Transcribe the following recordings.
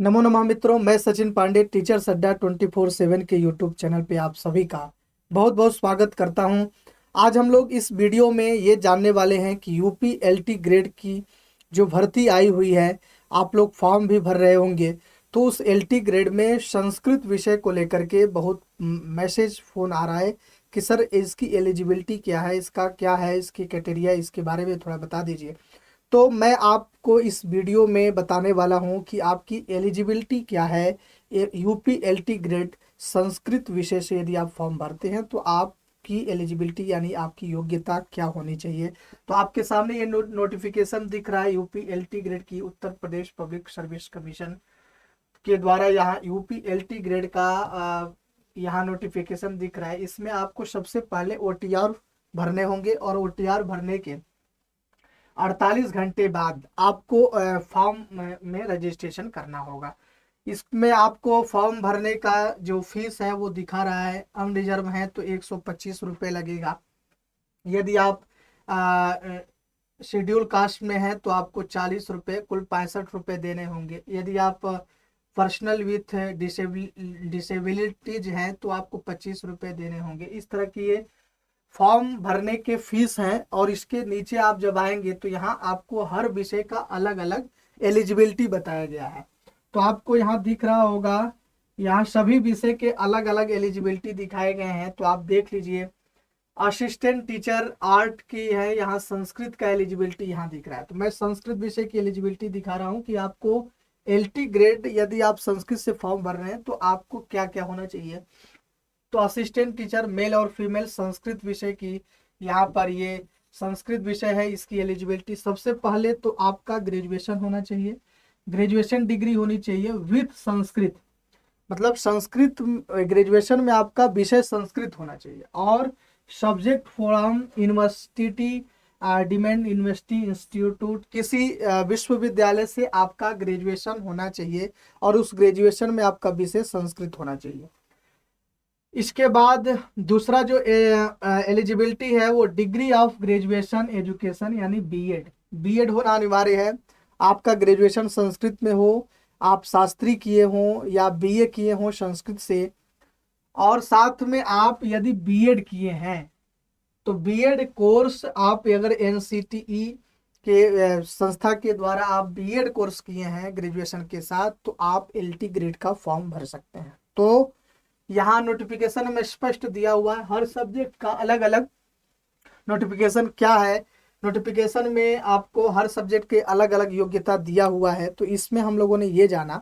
नमो नमः मित्रों, मैं सचिन पांडे टीचर्स अड्डा 24/7 के यूट्यूब चैनल पे आप सभी का बहुत बहुत स्वागत करता हूं। आज हम लोग इस वीडियो में ये जानने वाले हैं कि यूपी एलटी ग्रेड की जो भर्ती आई हुई है, आप लोग फॉर्म भी भर रहे होंगे। तो उस एलटी ग्रेड में संस्कृत विषय को लेकर के बहुत मैसेज फ़ोन आ रहा है कि सर इसकी एलिजिबिलिटी क्या है, इसका क्या है, इसकी क्राइटेरिया, इसके बारे में थोड़ा बता दीजिए। तो मैं आपको इस वीडियो में बताने वाला हूं कि आपकी एलिजिबिलिटी क्या है। यूपी एलटी ग्रेड संस्कृत विषय से यदि आप फॉर्म भरते हैं तो आपकी एलिजिबिलिटी यानी आपकी योग्यता क्या होनी चाहिए। तो आपके सामने ये नोटिफिकेशन दिख रहा है यूपी एलटी ग्रेड की, Uttar Pradesh public service commission के द्वारा यहाँ यूपी एलटी ग्रेड का यहाँ नोटिफिकेशन दिख रहा है। इसमें आपको सबसे पहले ओटीआर भरने होंगे और ओटीआर भरने के 48 घंटे बाद आपको फॉर्म में रजिस्ट्रेशन करना होगा। इसमें आपको फॉर्म भरने का जो फीस है वो दिखा रहा है, अनरिजर्व है तो 125 रुपये लगेगा। यदि आप शेड्यूल कास्ट में है तो आपको 40 रुपये, कुल 65 रुपये देने होंगे। यदि आप पर्सनल विथ डिसेबिलिटीज हैं तो आपको 25 रुपये देने होंगे। इस तरह की ये फॉर्म भरने के फीस हैं। और इसके नीचे आप जब आएंगे तो यहाँ आपको हर विषय का अलग अलग एलिजिबिलिटी बताया गया है। तो आपको यहाँ दिख रहा होगा, यहाँ सभी विषय के अलग अलग एलिजिबिलिटी दिखाए गए हैं, तो आप देख लीजिए। असिस्टेंट टीचर आर्ट की है, यहाँ संस्कृत का एलिजिबिलिटी यहाँ दिख रहा है। तो मैं संस्कृत विषय की एलिजिबिलिटी दिखा रहा हूँ कि आपको एलटी ग्रेड यदि आप संस्कृत से फॉर्म भर रहे हैं तो आपको क्या क्या होना चाहिए। तो असिस्टेंट टीचर मेल और फीमेल संस्कृत विषय की यहाँ पर ये संस्कृत विषय है, इसकी एलिजिबिलिटी सबसे पहले तो आपका ग्रेजुएशन होना चाहिए, ग्रेजुएशन डिग्री होनी चाहिए विथ संस्कृत। मतलब संस्कृत ग्रेजुएशन में आपका विषय संस्कृत होना चाहिए। और subject from university demand university institute, किसी विश्वविद्यालय से आपका ग्रेजुएशन होना चाहिए और उस ग्रेजुएशन में आपका विषय संस्कृत होना चाहिए। इसके बाद दूसरा जो एलिजिबिलिटी है वो डिग्री ऑफ ग्रेजुएशन एजुकेशन यानी बीएड, बीएड होना अनिवार्य है। आपका ग्रेजुएशन संस्कृत में हो, आप शास्त्री किए हों या बीए किए हों संस्कृत से, और साथ में आप यदि बीएड किए हैं तो बीएड कोर्स आप अगर एनसीटीई के संस्था के द्वारा आप बीएड कोर्स किए हैं ग्रेजुएशन के साथ तो आप एलटी ग्रेड का फॉर्म भर सकते हैं। तो यहाँ नोटिफिकेशन में स्पष्ट दिया हुआ है हर सब्जेक्ट का अलग अलग नोटिफिकेशन क्या है। नोटिफिकेशन में आपको हर सब्जेक्ट के अलग अलग योग्यता दिया हुआ है। तो इसमें हम लोगों ने ये जाना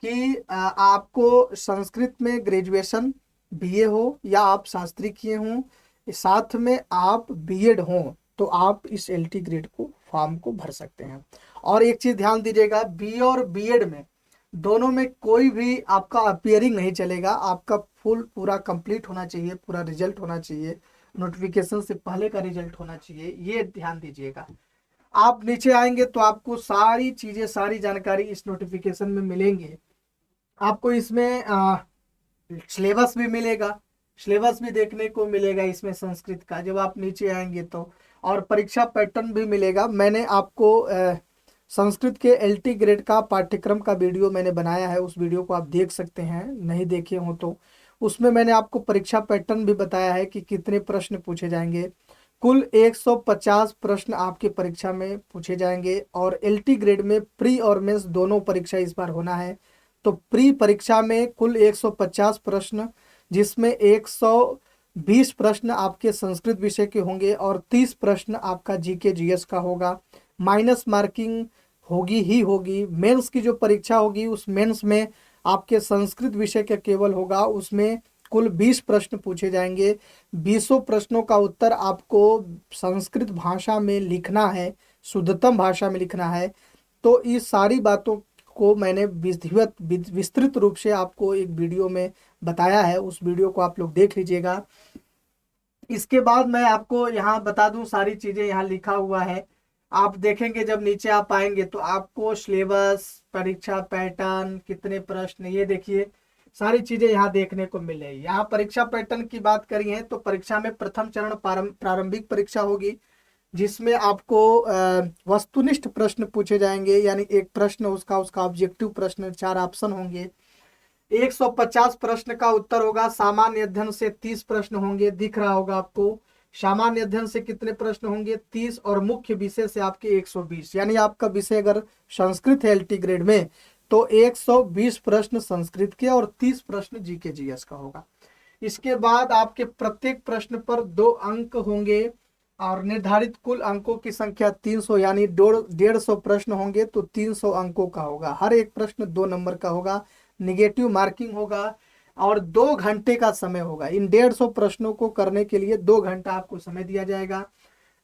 कि आपको संस्कृत में ग्रेजुएशन बीए हो या आप शास्त्री किए हों, साथ में आप बीएड हों, तो आप इस एलटी ग्रेड को फॉर्म को भर सकते हैं। और एक चीज ध्यान दीजिएगा, बीए और बीएड में दोनों में कोई भी आपका अपियरिंग नहीं चलेगा, आपका फुल पूरा कंप्लीट होना चाहिए, पूरा रिजल्ट होना चाहिए, नोटिफिकेशन से पहले का रिजल्ट होना चाहिए, ये ध्यान दीजिएगा। आप नीचे आएंगे तो आपको सारी चीजें, सारी जानकारी इस नोटिफिकेशन में मिलेंगे। आपको इसमें सिलेबस भी मिलेगा, सिलेबस भी देखने को मिलेगा इसमें संस्कृत का जब आप नीचे आएंगे तो। और परीक्षा पैटर्न भी मिलेगा। मैंने आपको संस्कृत के एलटी ग्रेड का पाठ्यक्रम का वीडियो मैंने बनाया है, उस वीडियो को आप देख सकते हैं, नहीं देखे हो तो। उसमें मैंने आपको परीक्षा पैटर्न भी बताया है कि कितने प्रश्न पूछे जाएंगे। कुल 150 प्रश्न आपके परीक्षा में पूछे जाएंगे। और एलटी ग्रेड में प्री और मेंस दोनों परीक्षा इस बार होना है। तो प्री परीक्षा में कुल 150 प्रश्न, जिसमें 120 प्रश्न आपके संस्कृत विषय के होंगे और 30 प्रश्न आपका जीके जीएस का होगा। माइनस मार्किंग होगी ही होगी। मेंस की जो परीक्षा होगी उस मेंस में आपके संस्कृत विषय का केवल होगा, उसमें कुल 20 प्रश्न पूछे जाएंगे। 20 प्रश्नों का उत्तर आपको संस्कृत भाषा में लिखना है, शुद्धतम भाषा में लिखना है। तो इस सारी बातों को मैंने विस्तृत रूप से आपको एक वीडियो में बताया है, उस वीडियो को आप लोग देख लीजिएगा। इसके बाद मैं आपको यहाँ बता दूं, सारी चीजें यहाँ लिखा हुआ है। आप देखेंगे जब नीचे आप आएंगे तो आपको सिलेबस, परीक्षा पैटर्न, कितने प्रश्न, ये देखिए सारी चीजें यहाँ देखने को मिलेगी। यहाँ परीक्षा पैटर्न की बात करी है तो परीक्षा में प्रथम चरण प्रारंभिक परीक्षा होगी, जिसमें आपको वस्तुनिष्ठ प्रश्न पूछे जाएंगे, यानी एक प्रश्न उसका ऑब्जेक्टिव प्रश्न, 4 ऑप्शन होंगे। 150 प्रश्न का उत्तर होगा। सामान्य अध्ययन से 30 प्रश्न होंगे, दिख रहा होगा आपको। सामान्य अध्ययन से कितने प्रश्न होंगे? 30, और मुख्य विषय से आपके 120। यानी आपका विषय अगर संस्कृत है एलटी ग्रेड में, तो 120 प्रश्न संस्कृत के और 30 प्रश्न जीके जीएस का होगा। इसके बाद आपके प्रत्येक प्रश्न पर 2 अंक होंगे, और निर्धारित कुल अंकों की संख्या 300, यानी 150 प्रश्न होंगे तो 300 अंकों का होगा। हर एक प्रश्न 2 नंबर का होगा, निगेटिव मार्किंग होगा, और 2 घंटे का समय होगा। इन 150 प्रश्नों को करने के लिए 2 घंटा आपको समय दिया जाएगा।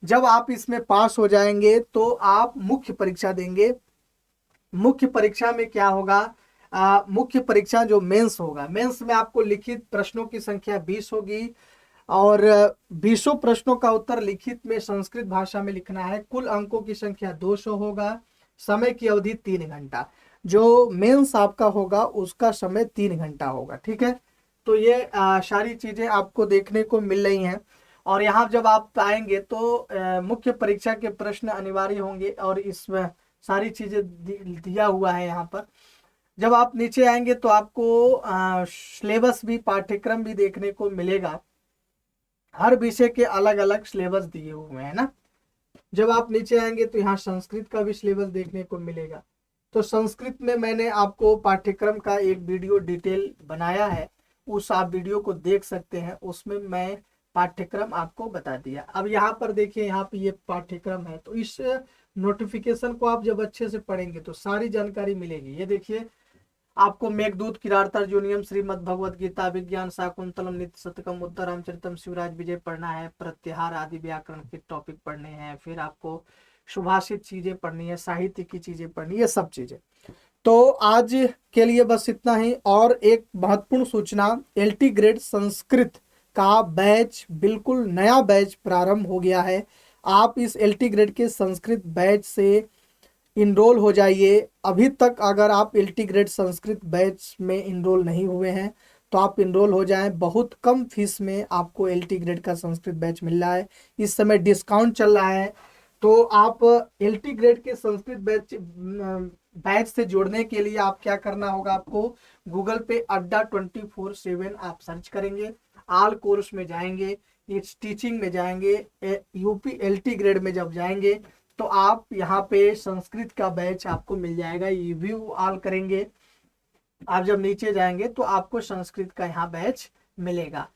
जब आप इसमें पास हो जाएंगे तो आप मुख्य परीक्षा देंगे। मुख्य परीक्षा में क्या होगा? मुख्य परीक्षा जो मेंस होगा, मेंस में आपको लिखित प्रश्नों की संख्या 20 होगी, और 20 प्रश्नों का उत्तर लिखित में संस्कृत भाषा में लिखना है। कुल अंकों की संख्या 200 होगा। समय की अवधि 3 घंटा। जो मेंस आपका होगा उसका समय 3 घंटा होगा। ठीक है, तो ये सारी चीजें आपको देखने को मिल रही हैं। और यहाँ जब आप आएंगे तो मुख्य परीक्षा के प्रश्न अनिवार्य होंगे, और इसमें सारी चीजें दिया हुआ है यहाँ पर। जब आप नीचे आएंगे तो आपको सिलेबस भी, पाठ्यक्रम भी देखने को मिलेगा। हर विषय के अलग अलग सिलेबस दिए हुए हैं ना। जब आप नीचे आएंगे तो यहाँ संस्कृत का भी सिलेबस देखने को मिलेगा। तो संस्कृत में मैंने आपको पाठ्यक्रम का एक वीडियो डिटेल बनाया है, उस आप वीडियो को देख सकते हैं। उसमें मैं पाठ्यक्रम आपको बता दिया। अब यहाँ पर देखिए, यहाँ पे ये पाठ्यक्रम है, तो इस नोटिफिकेशन को आप जब अच्छे से पढ़ेंगे तो सारी जानकारी मिलेगी। ये देखिए, आपको मेघदूत, किरार अर्जुनियम, श्रीमद् भगवद गीता, विज्ञान शाकुंतलम, नित्य शतकम, उत्तर रामचरितम, शिवराज विजय पढ़ना है। प्रत्याहार आदि व्याकरण के टॉपिक पढ़ने हैं। फिर आपको सुभाषित चीजें पढ़नी है, साहित्य की चीजें पढ़नी है, सब चीजें। तो आज के लिए बस इतना ही। और एक महत्वपूर्ण सूचना, एलटी ग्रेड संस्कृत का बैच, बिल्कुल नया बैच प्रारंभ हो गया है। आप इस एलटी ग्रेड के संस्कृत बैच से इनरोल हो जाइए। अभी तक अगर आप एलटी ग्रेड संस्कृत बैच में इनरोल नहीं हुए हैं तो आप इनरोल हो जाएं। बहुत कम फीस में आपको एलटी ग्रेड का संस्कृत बैच मिल रहा है। इस समय डिस्काउंट चल रहा है, तो आप एलटी ग्रेड के संस्कृत बैच से जुड़ने के लिए आप क्या करना होगा? आपको गूगल पे अड्डा 24/7 आप सर्च करेंगे, ऑल कोर्स में जाएंगे, इस टीचिंग में जाएंगे, यूपी एलटी ग्रेड में जब जाएंगे तो आप यहाँ पे संस्कृत का बैच आपको मिल जाएगा। ये व्यू ऑल करेंगे, आप जब नीचे जाएंगे तो आपको संस्कृत का यहाँ बैच मिलेगा।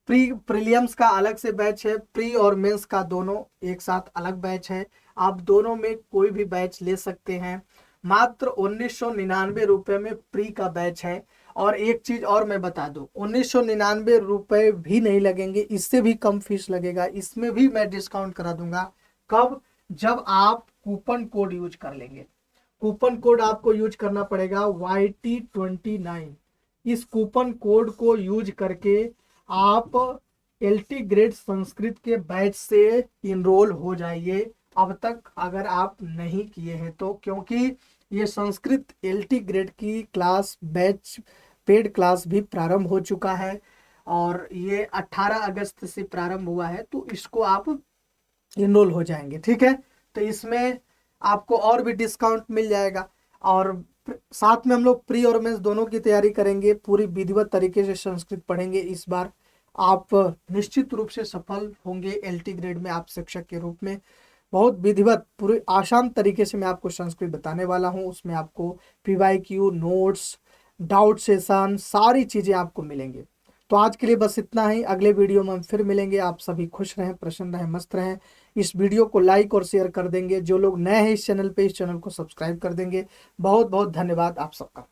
प्रीलियम्स का अलग से बैच है, प्री और मेंस का दोनों एक साथ अलग बैच है। आप दोनों में कोई भी बैच ले सकते हैं। मात्र 1999 रुपए में प्री का बैच है। और एक चीज और मैं बता दूं, 1999 रुपए भी नहीं लगेंगे, इससे भी कम फीस लगेगा। इसमें भी मैं डिस्काउंट करा दूंगा। कब? जब आप कूपन कोड यूज कर लेंगे। कूपन कोड आपको यूज करना पड़ेगा YT29। इस कूपन कोड को यूज करके आप एलटी ग्रेड संस्कृत के बैच से इनरोल हो जाइए। अब तक अगर आप नहीं किए हैं तो, क्योंकि ये संस्कृत एलटी ग्रेड की क्लास बैच पेड क्लास भी प्रारंभ हो चुका है, और ये 18 अगस्त से प्रारंभ हुआ है, तो इसको आप इनरोल हो जाएंगे। ठीक है, तो इसमें आपको और भी डिस्काउंट मिल जाएगा। और साथ में हम लोग प्री और मेंस दोनों की तैयारी करेंगे, पूरी विधिवत तरीके से संस्कृत पढ़ेंगे। इस बार आप निश्चित रूप से सफल होंगे एलटी ग्रेड में, आप शिक्षक के रूप में। बहुत विधिवत, पूरी आसान तरीके से मैं आपको संस्कृत बताने वाला हूँ। उसमें आपको पीवाईक्यू, नोट्स, डाउट सेशन, सारी चीजें आपको मिलेंगे। तो आज के लिए बस इतना ही। अगले वीडियो में हम फिर मिलेंगे। आप सभी खुश रहें, प्रसन्न रहें, मस्त रहें। इस वीडियो को लाइक और शेयर कर देंगे। जो लोग नए हैं इस चैनल पे, इस चैनल को सब्सक्राइब कर देंगे। बहुत बहुत धन्यवाद आप सबका।